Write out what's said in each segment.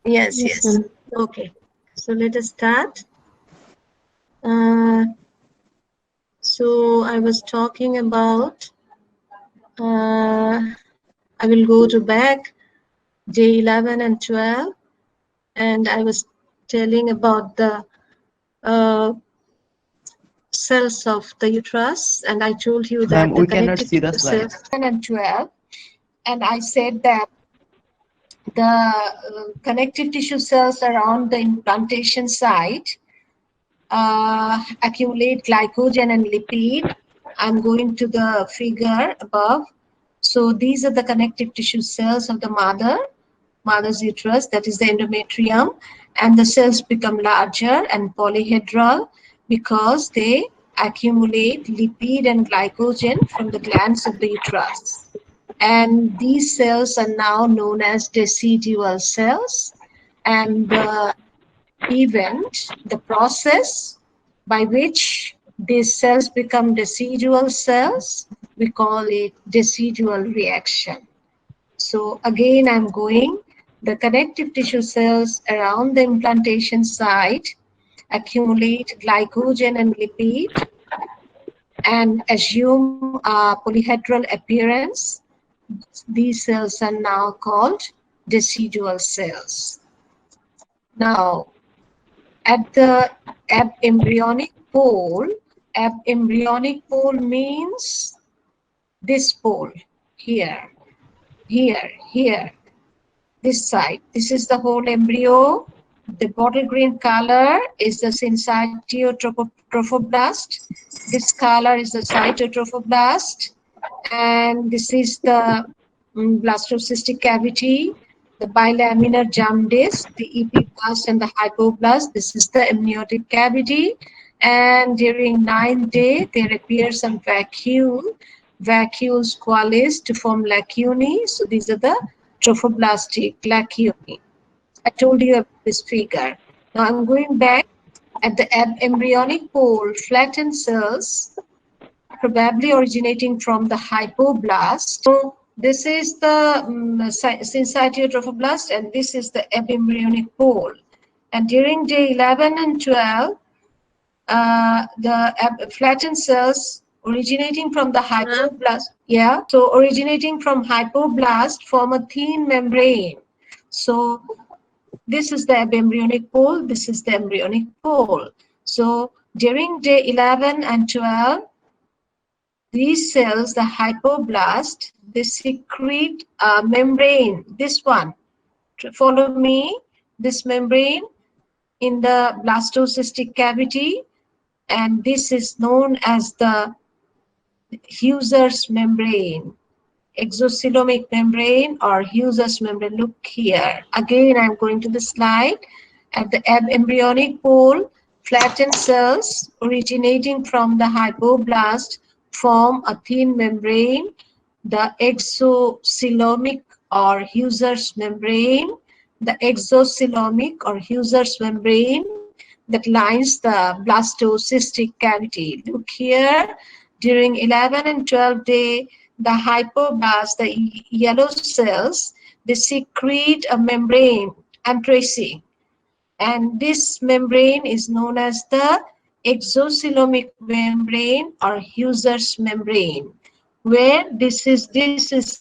Yes, Yes, yes. ma'am. Okay. So let us start. Uh, so I was talking about, uh, I will go to back day 11 and 12, and I was telling about the uh, cells of the uterus, and I told you Ma'am, that the we cannot connective see the tissue cells slides. 11 and 12, and I said that the connective tissue cells around the implantation site accumulate glycogen and lipid. I'm going to the figure above. So these are the connective tissue cells of the mother's uterus, that is the endometrium, and the cells become larger and polyhedral because they accumulate lipid and glycogen from the glands of the uterus. And these cells are now known as decidual cells. And the event, the process by which these cells become decidual cells, we call it decidual reaction. So again, I'm going, the connective tissue cells around the implantation site accumulate glycogen and lipid and assume a polyhedral appearance. These cells are now called decidual cells. Now, at the embryonic pole, embryonic pole means this pole here, here, this side. This is the whole embryo. The bottle green color is the syncytiotropoblast. This color is the cytotrophoblast. And this is the blastocystic cavity, the bilaminar germ disc, the epiblast and the hypoblast. This is the amniotic cavity. And during 9th day, there appears some vacuoles coalesce to form lacunae. So these are the trophoblastic lacunae. I told you about this figure. Now I'm going back at the embryonic pole, flattened cells probably originating from the hypoblast. So this is the syncytiotropoblast, and this is the embryonic pole. And during day 11 and 12, the flattened cells originating from the hypoblast, yeah, so originating from hypoblast form a thin membrane. So this is the embryonic pole, this is the embryonic pole. So during day 11 and 12, these cells, the hypoblast, they secrete a membrane, this one. Follow me, this membrane in the blastocystic cavity, and this is known as the Husser's membrane, exocoelomic membrane or Husser's membrane. Look here. Again, I'm going to the slide. At the embryonic pole, flattened cells originating from the hypoblast form a thin membrane, the exocoelomic or Husser's membrane, the exocoelomic or Husser's membrane that lines the blastocystic cavity. Look here, during 11 and 12 day, the hypoblast, the yellow cells, they secrete a membrane, anthracene, and this membrane is known as the exocoelomic membrane or Husser's membrane, where this is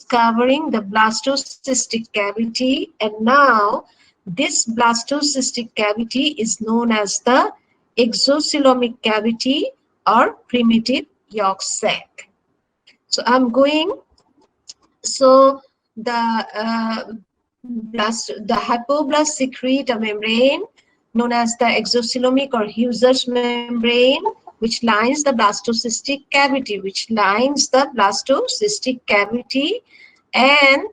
covering the blastocystic cavity, and now this blastocystic cavity is known as the exocoelomic cavity or primitive yolk sac. So I'm going, so the hypoblast secrete a membrane known as the exocoelomic or Husser's membrane, which lines the blastocystic cavity, and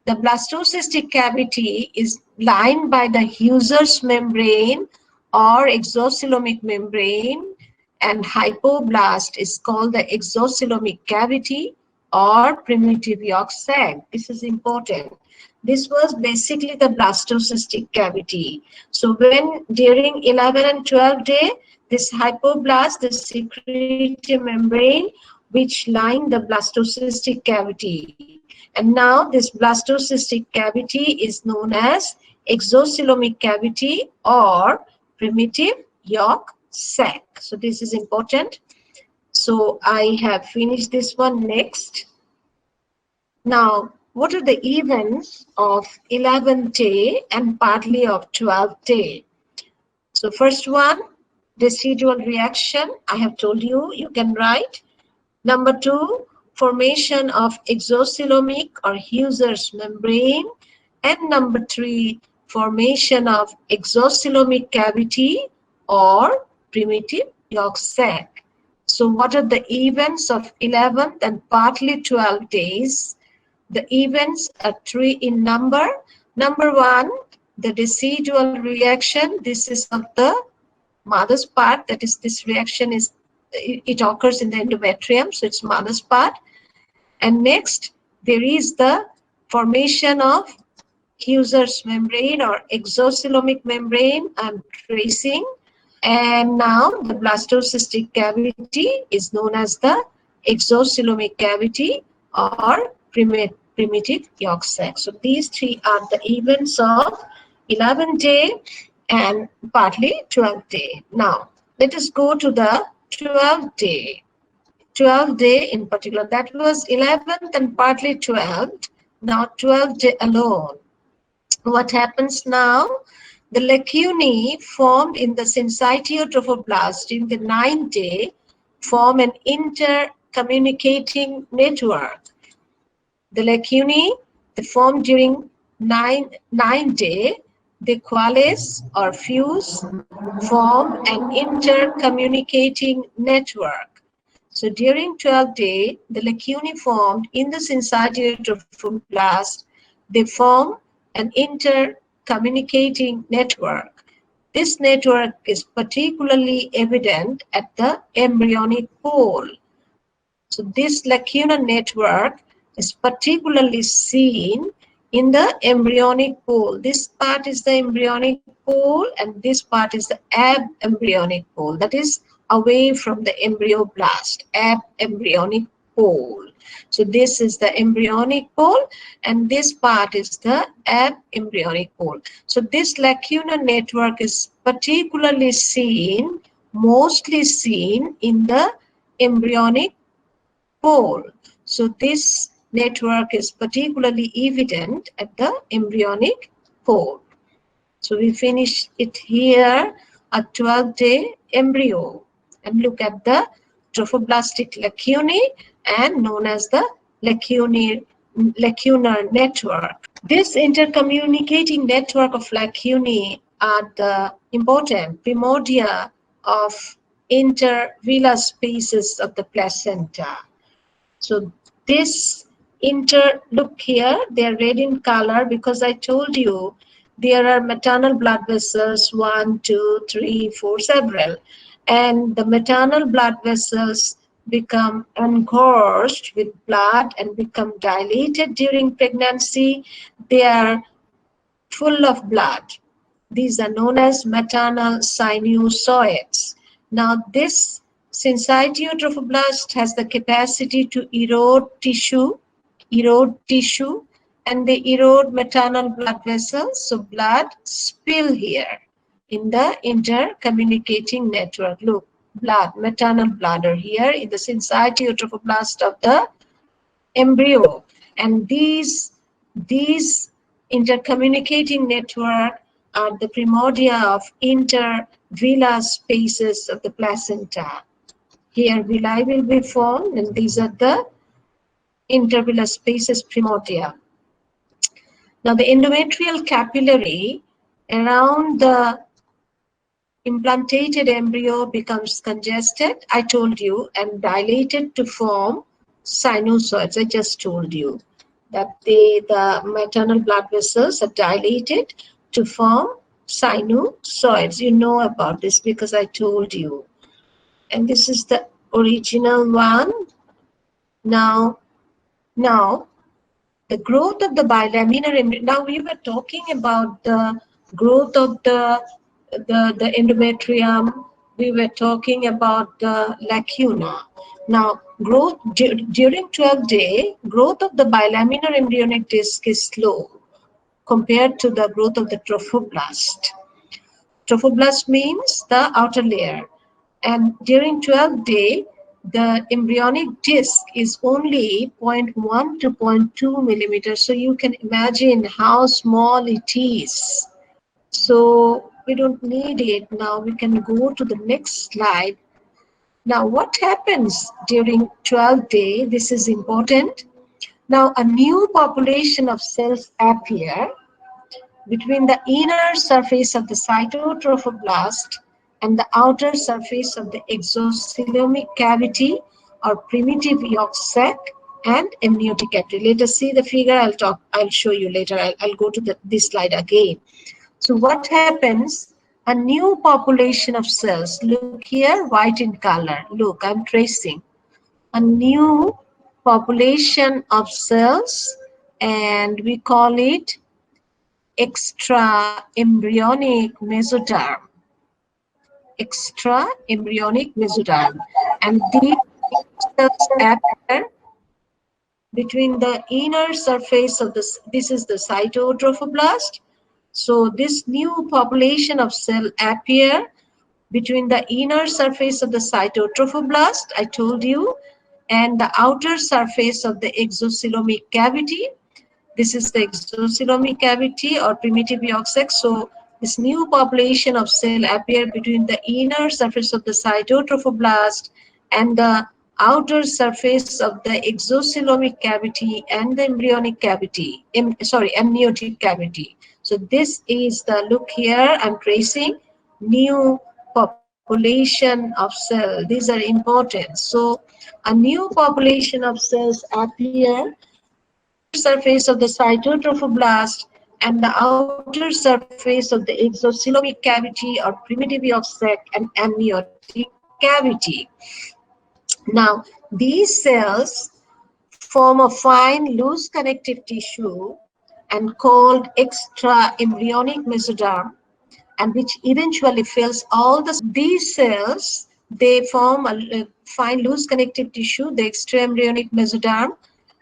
the blastocystic cavity is lined by the Husser's membrane or exocoelomic membrane, and hypoblast is called the exocoelomic cavity or primitive yolk sac. This is important. This was basically the blastocystic cavity. So when during 11 and 12 day, this hypoblast, the secrete membrane which line the blastocystic cavity. And now this blastocystic cavity is known as exocoelomic cavity or primitive yolk sac. So this is important. So I have finished this one. Next. Now, what are the events of 11th day and partly of 12th day? So first one, residual reaction. I have told you, you can write. Number two, formation of exocoelomic or Husser's membrane. And number three, formation of exocoelomic cavity or primitive yolk sac. So what are the events of 11th and partly 12 days? The events are three in number. Number one, the residual reaction. This is of the mother's part. That is, this reaction is, it occurs in the endometrium, so it's mother's part. And next, there is the formation of Husser's membrane or exocoelomic membrane. I'm tracing. And now the blastocystic cavity is known as the exocoelomic cavity or primitive yolk sac. So these three are the events of 11th day and partly 12th day. Now let us go to the 12th day. 12th day in particular, that was 11th and partly 12th. Now 12th day alone. What happens now? The lacunae formed in the syncytiotrophoblast during the 9th day form an intercommunicating network. The lacunae, they formed during 9th day, they coalesce or fuse, form an intercommunicating network. So during 12th day, the lacunae formed in the syncytiotrophoblast, they form an intercommunicating network. This network is particularly evident at the embryonic pole. So this lacunar network is particularly seen in the embryonic pole. This part is the embryonic pole and this part is the abembryonic pole. That is away from the embryoblast, abembryonic pole. So this is the embryonic pole and this part is the abembryonic pole. So this lacunar network is particularly seen, mostly seen in the embryonic pole. So this network is particularly evident at the embryonic pole. So we finish it here at 12th day embryo and look at the trophoblastic lacunae and known as the lacunar network. This intercommunicating network of lacunae are the important primordia of intervillar spaces of the placenta. So this look here, they are red in color because I told you there are maternal blood vessels, 1, 2, 3, 4, several. And the maternal blood vessels become engorged with blood and become dilated during pregnancy. They are full of blood. These are known as maternal sinusoids. Now this syncytiotrophoblast has the capacity to erode tissue, and they erode maternal blood vessels. So blood spill here in the intercommunicating network. Look, blood, maternal bladder here in the syncytiotrophoblast of the embryo. And these intercommunicating network are the primordia of intervillar spaces of the placenta. Here villi will be formed and these are the intervillar spaces primordia. Now the endometrial capillary around the implantated embryo becomes congested, I told you, and dilated to form sinusoids. I just told you that the maternal blood vessels are dilated to form sinusoids. You know about this because I told you. And this is the original one. Now the growth of the bilaminar embryo. Now we were talking about the growth of the endometrium. We were talking about the lacuna. Now growth during 12th day, growth of the bilaminar embryonic disc is slow, compared to the growth of the trophoblast. Trophoblast means the outer layer. And during 12th day, the embryonic disc is only zero point 0.1 to 0.2 millimeters. So you can imagine how small it is. So we don't need it. Now we can go to the next slide. Now what happens during 12th day? This is important. Now a new population of cells appear between the inner surface of the cytotrophoblast and the outer surface of the exocoelomic cavity or primitive yolk sac and amniotic cavity. Let us see the figure. I'll show you later. I'll go to this slide again. So what happens? A new population of cells. Look here, white in color. Look, I'm tracing. A new population of cells, and we call it extra embryonic mesoderm. Extra embryonic mesoderm. And these cells appear between the inner surface of this is the cytotrophoblast. So this new population of cell appear between the inner surface of the cytotrophoblast, I told you, and the outer surface of the exocoelomic cavity. This is the exocoelomic cavity or primitive yolk sac. So this new population of cell appear between the inner surface of the cytotrophoblast and the outer surface of the exocoelomic cavity and the embryonic cavity, amniotic cavity. So this is the, look here, I'm tracing new population of cell. These are important. So a new population of cells appear surface of the cytotrophoblast and the outer surface of the exocoelomic cavity or primitive yolk sac and amniotic cavity. Now, these cells form a fine loose connective tissue and called extra embryonic mesoderm, and which eventually fills all these cells. They form a fine loose connective tissue, the extra embryonic mesoderm,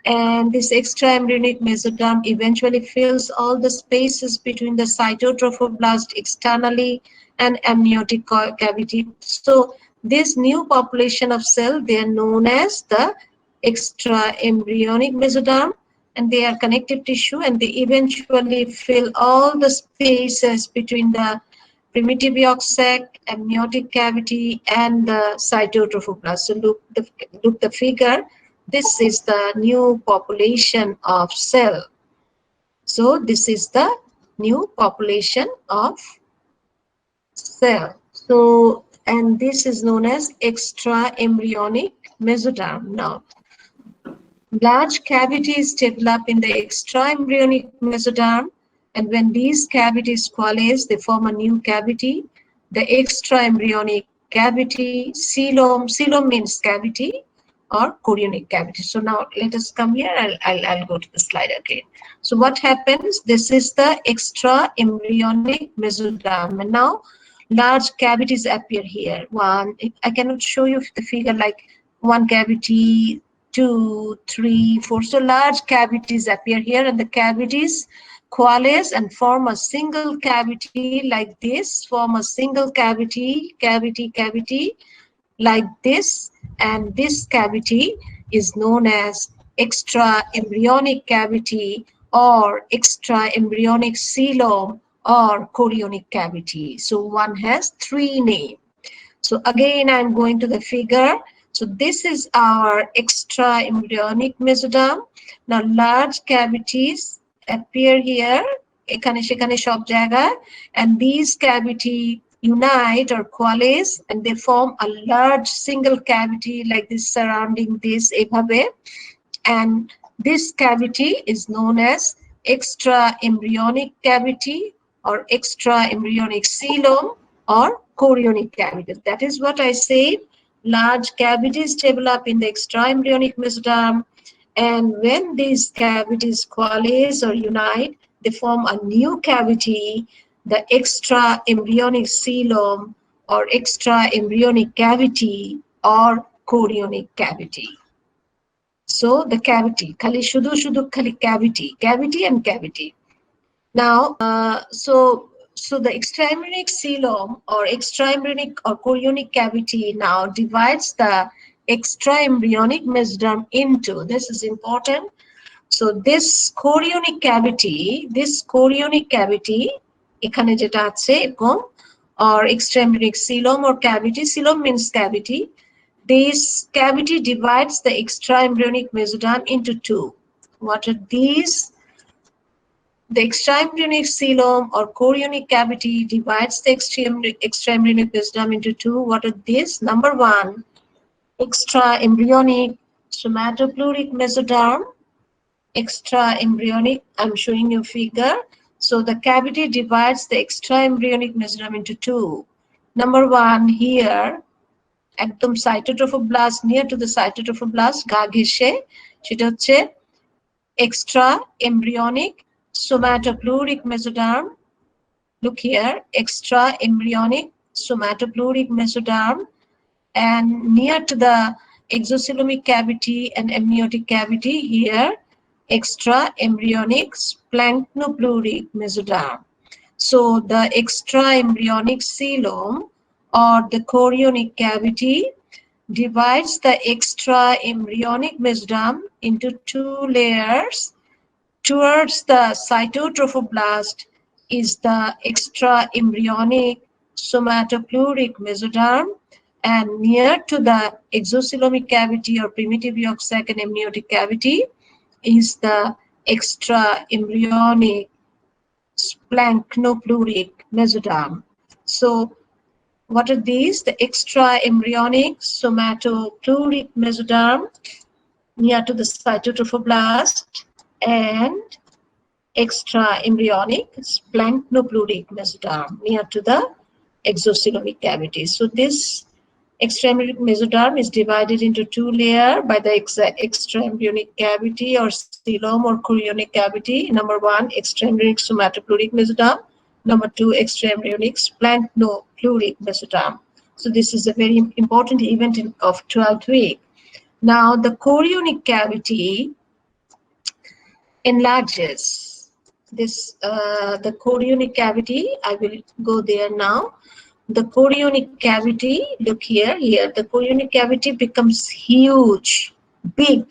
and this extra embryonic mesoderm eventually fills all the spaces between the cytotrophoblast externally and amniotic cavity. So this new population of cell, they are known as the extra embryonic mesoderm, and they are connective tissue, and they eventually fill all the spaces between the primitive yolk sac, amniotic cavity, and the cytotrophoblast. So look the figure. This is the new population of cell. So this is the new population of cell. So, and this is known as extra embryonic mesoderm. Now, large cavities develop in the extra embryonic mesoderm, and when these cavities coalesce, they form a new cavity, the extra embryonic cavity. Coelom means cavity, or chorionic cavity. So now let us come here. I'll go to the slide again. So what happens? This is the extra embryonic mesoderm, and now large cavities appear here. One, I cannot show you the figure like one cavity, 2, 3, 4. So large cavities appear here, and the cavities coalesce and form a single cavity like this. Form a single cavity, like this, and this cavity is known as extra embryonic cavity or extra embryonic coelom or chorionic cavity. So one has 3 names. So again, I'm going to the figure. So this is our extra embryonic mesoderm. Now large cavities appear here, and these cavity unite or coalesce, and they form a large single cavity like this surrounding this evabe, and this cavity is known as extra embryonic cavity or extra embryonic coelom or chorionic cavity. That is what I said. Large cavities develop in the extra embryonic mesoderm, and when these cavities coalesce or unite, they form a new cavity, the extra embryonic coelom or extra embryonic cavity or chorionic cavity. So the cavity, khali cavity and cavity. Now, so the extraembryonic coelom or extraembryonic or chorionic cavity now divides the extraembryonic mesoderm into, this is important. So this chorionic cavity, এখানে যেটা আছে এরকম, or extraembryonic coelom or cavity, coelom means cavity. This cavity divides the extraembryonic mesoderm into two. What are these? The extraembryonic coelom or chorionic cavity divides the extraembryonic mesoderm into two. What are these? Number one, extraembryonic somatopleuric mesoderm. Extraembryonic, I'm showing you figure. So the cavity divides the extraembryonic mesoderm into two. Number one, here, একদম cytotrophoblast, near to the cytotrophoblast, গা ঘেঁষে, সেটা হচ্ছে extraembryonic somatopleuric mesoderm. Look here, extraembryonic somatopleuric mesoderm, and near to the exocoelomic cavity and amniotic cavity, here extraembryonic splanchnopluric mesoderm. So the extraembryonic coelom or the chorionic cavity divides the extraembryonic mesoderm into two layers. Towards the cytotrophoblast is the extraembryonic somatopleuric mesoderm, and near to the exocoelomic cavity or primitive yolk sac and amniotic cavity is the extraembryonic splanchnopluric mesoderm. So what are these? The extraembryonic somatopleuric mesoderm near to the cytotrophoblast and extraembryonic splanchnopluric mesoderm near to the exocoelomic cavity. So this extraembryonic mesoderm is divided into two layers by the extraembryonic cavity or coelom or chorionic cavity. Number one, extraembryonic somatopleuric mesoderm. Number two, extraembryonic splanchnopluric mesoderm. So this is a very important event of 12th week. Now the chorionic cavity enlarges. This the chorionic cavity, I will go there now. The chorionic cavity, look here, the chorionic cavity becomes huge, big.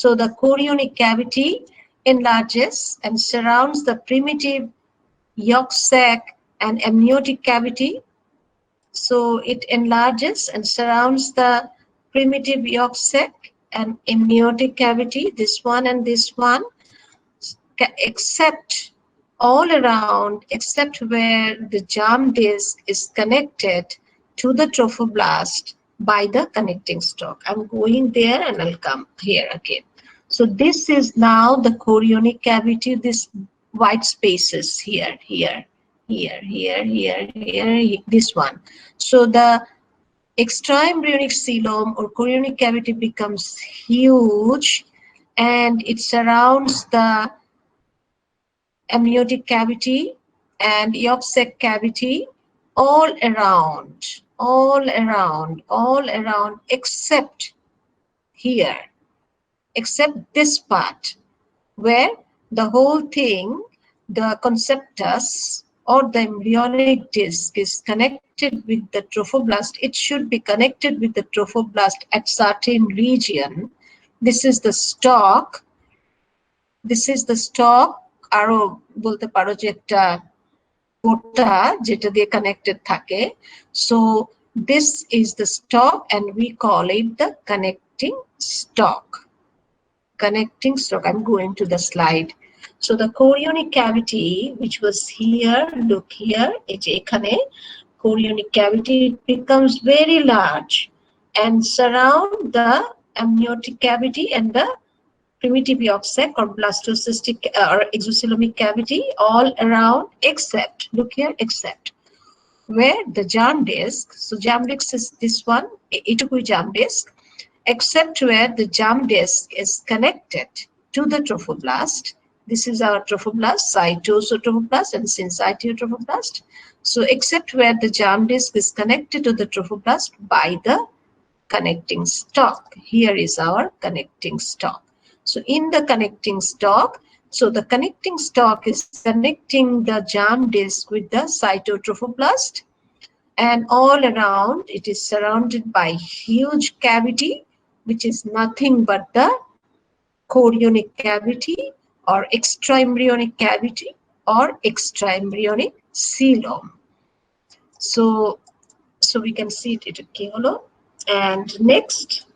So the chorionic cavity enlarges and surrounds the primitive yolk sac and amniotic cavity. So it enlarges and surrounds the primitive yolk sac and amniotic cavity, this one and this one, except all around, except where the germ disc is connected to the trophoblast by the connecting stalk. I'm going there and I'll come here again. So this is now the chorionic cavity, this white spaces here, this one. So the extraembryonic coelom or chorionic cavity becomes huge and it surrounds the amniotic cavity and yolk sac cavity all around, except here, except this part where the whole thing, the conceptus or the embryonic disc is connected with the trophoblast. It should be connected with the trophoblast at certain region. This is the stalk. আরো বলতে পারো যে একটা গোটা যেটা দিয়ে connected থাকে. So this is the stalk and we call it the connecting stalk. I'm going to the slide. So the chorionic cavity, which was here, look here, এখানে chorionic cavity, becomes very large and surround the amniotic cavity and the primitive yolk sac or blastocystic or exocoelomic cavity all around, except, look here, except where the germ disc, so germ disc is this one, etukui germ disc, except where the germ disc is connected to the trophoblast. This is our trophoblast, cytotrophoblast and syncytiotrophoblast. So except where the germ disc is connected to the trophoblast by the connecting stalk. Here is our connecting stalk. So in the connecting stalk, So the connecting stalk is connecting the germ disk with the cytotrophoblast, and all around it is surrounded by huge cavity, which is nothing but the chorionic cavity or extraembryonic cavity or extraembryonic coelom. So we can see it at coelom. And next,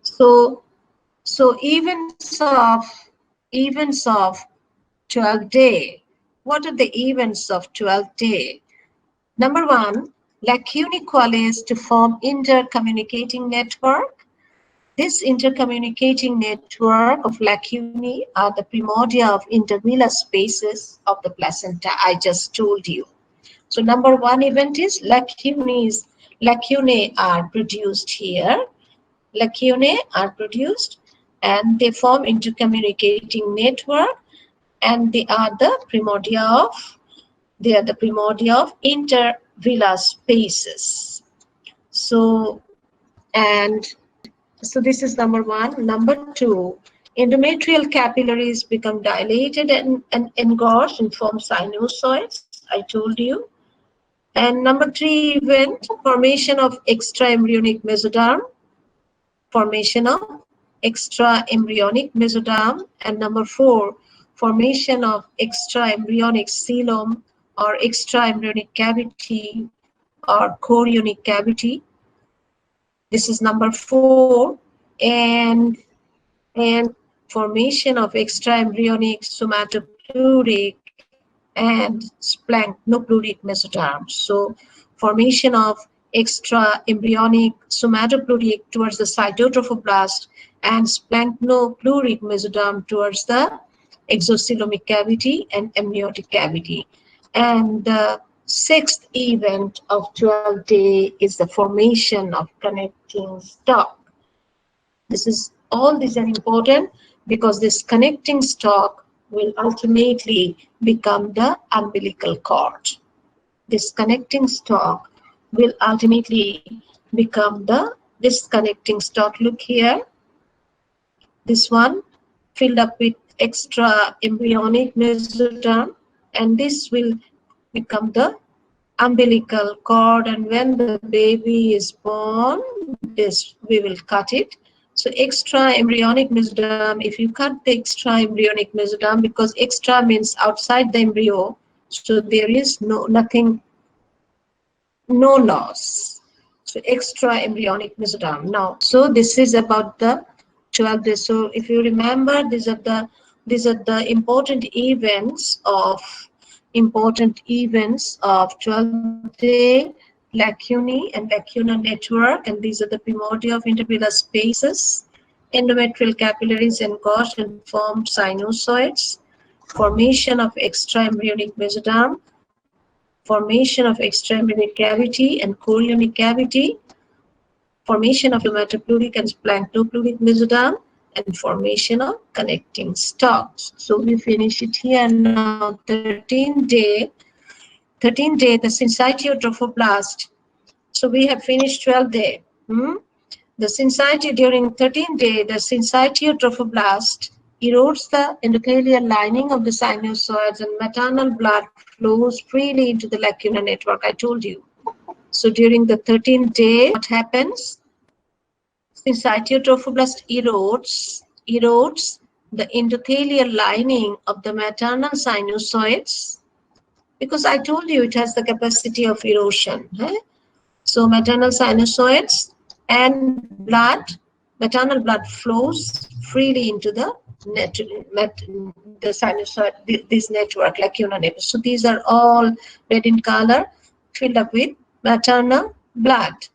so events of 12th day. What are the events of 12th day? Number one, lacunae coalesce to form intercommunicating network. This intercommunicating network of lacunae are the primordia of intervillar spaces of the placenta I just told you. So number one event is lacunae are produced here. Lacunae are produced and they form intercommunicating network, and they are the primordia of intervillar spaces. So this is number one. Number two, endometrial capillaries become dilated and engorged and form sinusoids, I told you. And number three event, formation of extraembryonic mesoderm, formation of extraembryonic mesoderm. And number four, formation of extraembryonic coelom or extraembryonic cavity or chorionic cavity. This is number four. And formation of extraembryonic somatopluric and splanchnopluric mesoderms. So formation of extraembryonic somatopluric towards the cytotrophoblast and splanchnopluric mesoderm towards the exocoelomic cavity and amniotic cavity. And the sixth event of 12th day is the formation of connecting stalk. All these are important because this connecting stalk will ultimately become the umbilical cord. This connecting stalk will ultimately become this connecting stalk. Look here, this one filled up with extra embryonic mesoderm, and this will become the umbilical cord. And when the baby is born, we will cut it. So extra embryonic mesoderm, if you cut the extra embryonic mesoderm, because extra means outside the embryo, so there is no loss. So extra embryonic mesoderm. Now, so this is about the 12th day. So if you remember, these are the important events of 12th day, lacunae and lacunar network, and these are the primordia of intervillar spaces. Endometrial capillaries engorged and formed sinusoids, formation of extraembryonic mesoderm, formation of extraembryonic cavity and chorionic cavity, formation of somatopluric and splanchnopluric mesoderm, and formation of connecting stalks. So we finish it here now. 13th day, the syncytiotrophoblast. So we have finished 12th day. The syncytia during 13th day, the syncytiotrophoblast erodes the endothelial lining of the sinusoids, and maternal blood flows freely into the lacunar network. I told you. So during the 13th day, what happens? Syncytiotrophoblast erodes the endothelial lining of the maternal sinusoids, because I told you it has the capacity of erosion. So maternal sinusoids and maternal blood flows freely into the sinusoid, this network, lacunar network. So these are all red in color, filled up with maternal blood.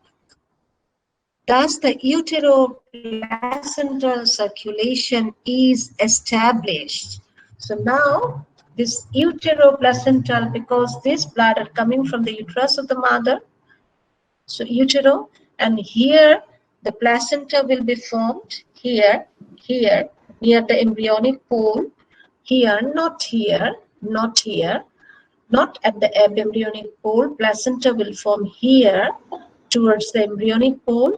Thus, the uteroplacental circulation is established. So now, this uteroplacental, because this blood are coming from the uterus of the mother, so utero, and here the placenta will be formed here, near the embryonic pole, here, not at the embryonic pole. Placenta will form here towards the embryonic pole.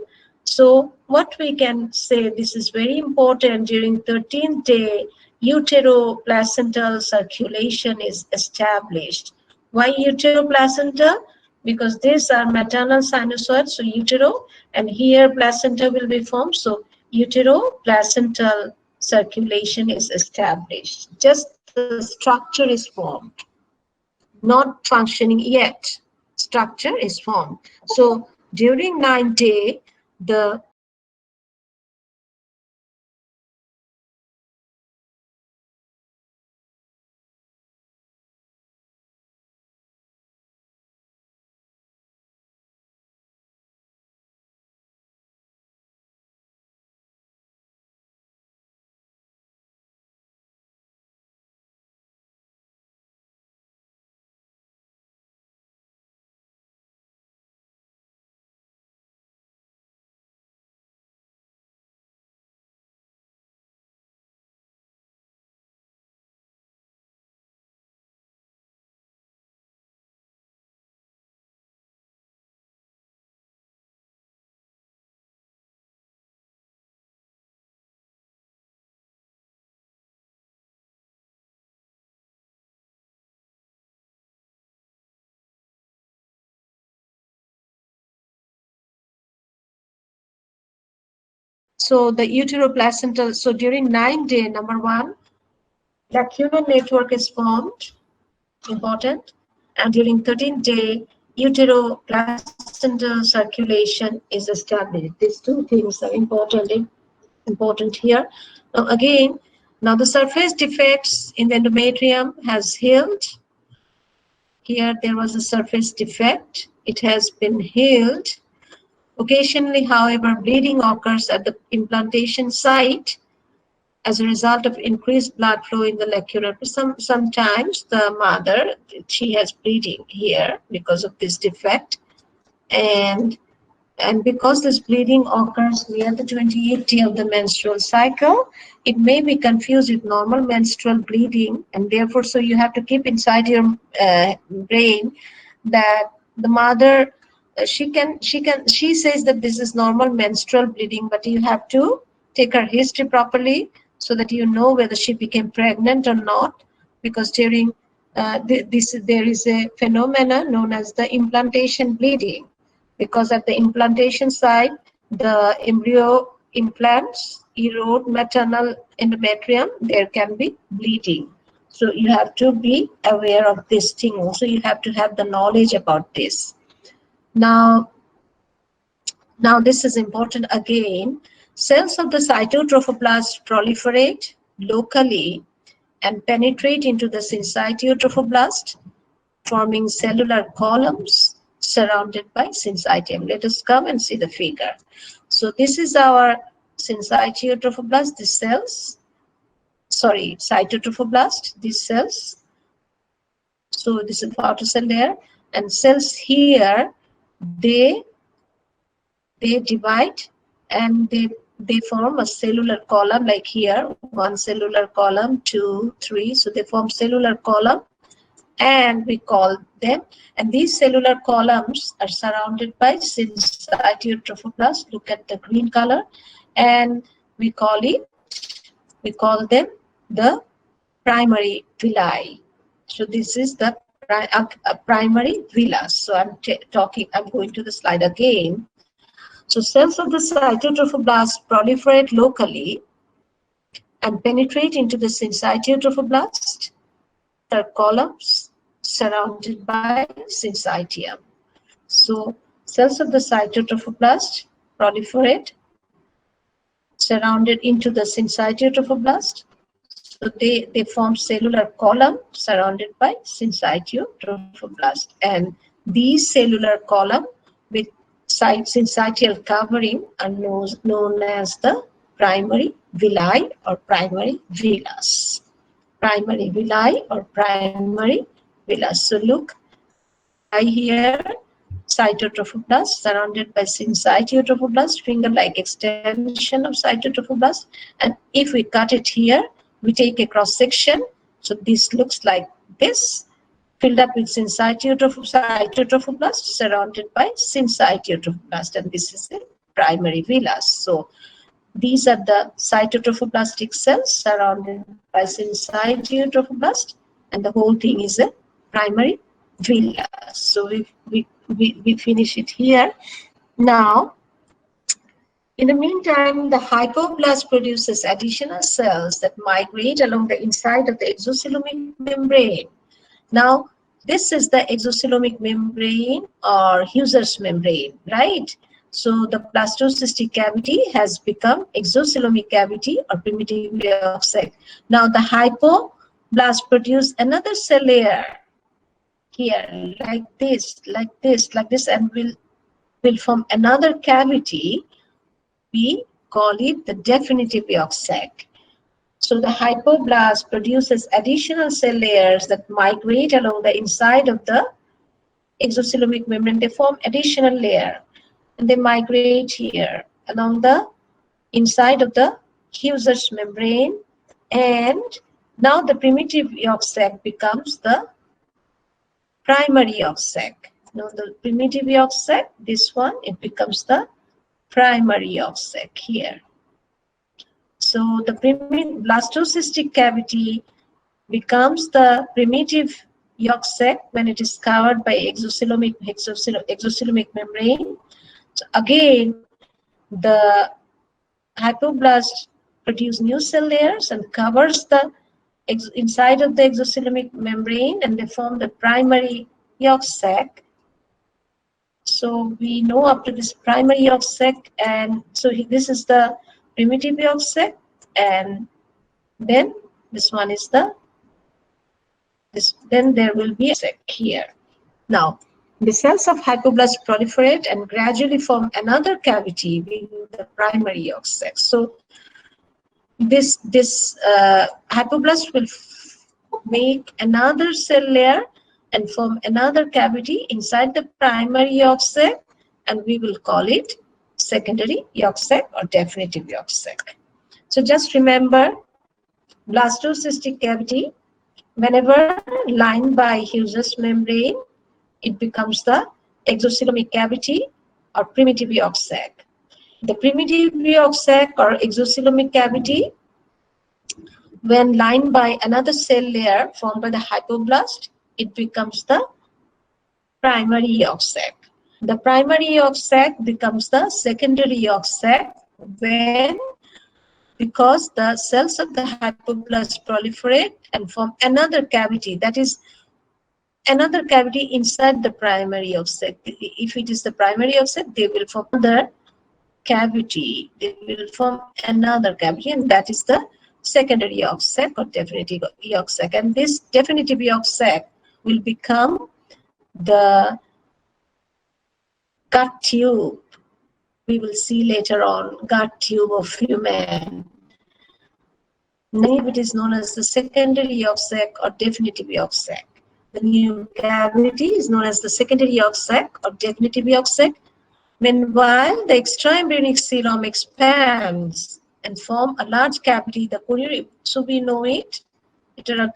So what we can say, this is very important, during 13th day, uteroplacental circulation is established. Why uteroplacenta? Because these are maternal sinusoids, so utero, and here placenta will be formed. So uteroplacental circulation is established. Just the structure is formed, not functioning yet. Structure is formed. So during 9th day, the so the uteroplacental, so during 9th day, number one, lacunar network is formed, important. And during 13th day, uteroplacental circulation is established. These two things are important here. Now again, now the surface defects in the endometrium has healed. Here there was a surface defect. It has been healed. Occasionally, however, bleeding occurs at the implantation site as a result of increased blood flow in the lacunar. Sometimes the mother, she has bleeding here because of this defect, and because this bleeding occurs near the 28th day of the menstrual cycle, it may be confused with normal menstrual bleeding, and therefore, so you have to keep inside your brain that the mother, she says that this is normal menstrual bleeding, but you have to take her history properly so that you know whether she became pregnant or not, because during there is a phenomena known as the implantation bleeding, because at the implantation site, the embryo implants erode maternal endometrium, there can be bleeding. So you have to be aware of this thing also. You have to have the knowledge about this. Now this is important again. Cells of the cytotrophoblast proliferate locally and penetrate into the syncytial trophoblast, forming cellular columns surrounded by syncytium. Let us come and see the figure. So this is our syncytial trophoblast, these cells, sorry, cytotrophoblast, these cells. So this is photocell there, and cells here, they divide and they form a cellular column, like here, one cellular column, 2, 3. So they form cellular column, and we call them, and these cellular columns are surrounded by syncytial trophoblast. Look at the green color, and we call them the primary villi. So this is the primary villus. So I'm going to the slide again. So cells of the cytotrophoblast proliferate locally and penetrate into the syncytial trophoblast. There are columns surrounded by syncytium. So cells of the cytotrophoblast proliferate surrounded into the syncytial trophoblast. So they form cellular column surrounded by syncytial trophoblast. And these cellular column with syncytial covering are known as the primary villi or primary villus. Primary villi or primary villus. So look, I here, cytotrophoblast surrounded by syncytial trophoblast, finger-like extension of cytotrophoblast. And if we cut it here, we take a cross section. So this looks like this, filled up with cytotrophoblast surrounded by syncytial trophoblast, and this is a primary villus. So these are the cytotrophoblastic cells surrounded by syncytiotrophoblasts, and the whole thing is a primary villus. So we finish it here. Now, in the meantime, the hypoblast produces additional cells that migrate along the inside of the exocoelomic membrane. Now, this is the exocoelomic membrane or Husser's membrane, right? So the blastocystic cavity has become exocoelomic cavity or primitive yolk sac. Now the hypoblast produce another cell layer here, like this, and will form another cavity. We call it the definitive yolk sac. So the hypoblast produces additional cell layers that migrate along the inside of the exocoelomic membrane. They form additional layer and they migrate here along the inside of the Husser's membrane, and now the primitive yolk sac becomes the primary yolk sac. Now the primitive yolk sac, this one, it becomes the primary yolk sac here. So the blastocystic cavity becomes the primitive yolk sac when it is covered by exocoelomic membrane. So again, the hypoblast produce new cell layers and covers the inside of the exocoelomic membrane, and they form the primary yolk sac. So we know up to this primary yolk sac, and so this is the primitive yolk sac, and then this one is the then there will be a sac here. Now the cells of hypoblast proliferate and gradually form another cavity being the primary yolk sac. So this hypoblast will make another cell layer and form another cavity inside the primary yolk sac, and we will call it secondary yolk sac or definitive yolk sac. So just remember, blastocystic cavity, whenever lined by Husser's membrane, it becomes the exocoelomic cavity or primitive yolk sac. The primitive yolk sac or exocoelomic cavity, when lined by another cell layer formed by the hypoblast, it becomes the primary yolk sac. The primary yolk sac becomes the secondary yolk sac because the cells of the hypoblast proliferate and form another cavity, that is another cavity inside the primary yolk sac. If it is the primary yolk sac, they will form another cavity. They will form another cavity, and that is the secondary yolk sac or definitive yolk sac. And this definitive yolk sac will become the gut tube. We will see later on gut tube of human. Now it is known as the secondary yolk sac or definitive yolk sac. The new cavity is known as the secondary yolk sac or definitive yolk sac. Meanwhile, the extraembryonic coelom expands and form a large cavity, the chorionic. So we know it. Now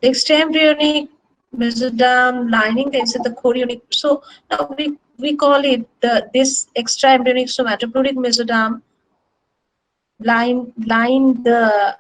the extraembryonic mesoderm lining the inside the chorionic. So now we call it this extraembryonic somatopleuric mesoderm line the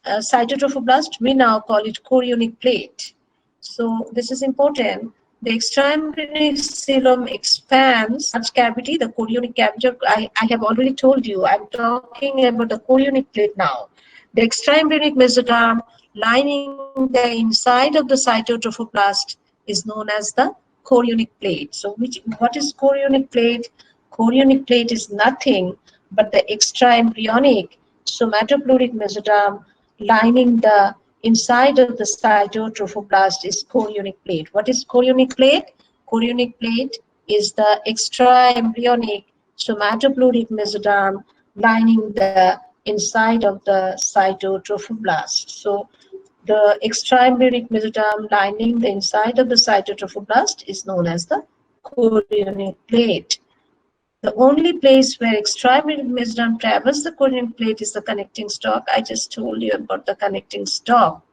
cytotrophoblast. We now call it chorionic plate. So this is important. The extraembryonic coelom expands large cavity, the chorionic cavity. I have already told you, I'm talking about the chorionic plate now. The extraembryonic mesoderm lining the inside of the cytotrophoblast is known as the chorionic plate. So what is chorionic plate? Chorionic plate is nothing but the extraembryonic somatopleuric mesoderm lining the inside of the cytotrophoblast is chorionic plate. What is chorionic plate? Chorionic plate is the extraembryonic somatopleuric mesoderm lining the inside of the cytotrophoblast. So the extraembryonic mesoderm lining the inside of the cytotrophoblast is known as the chorionic plate. The only place where extraembryonic mesoderm travels the chorionic plate is the connecting stalk. I just told you about the connecting stalk.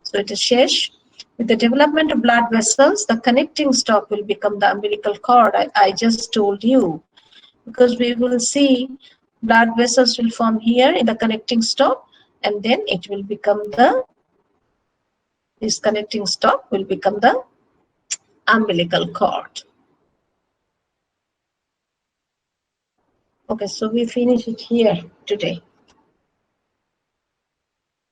So it is Shesh. With the development of blood vessels, the connecting stop will become the umbilical cord. I just told you, because we will see blood vessels will form here in the connecting stop, and then it will become this connecting stop will become the umbilical cord. Okay, so we finish it here today.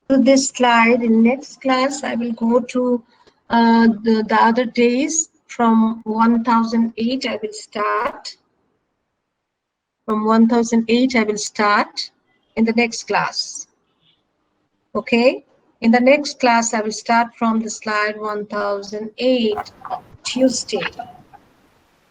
To this slide, in next class, I will go to the other days from 1008. I will start. From 1008, I will start in the next class. Okay? In the next class, I will start from the slide 1008, Tuesday.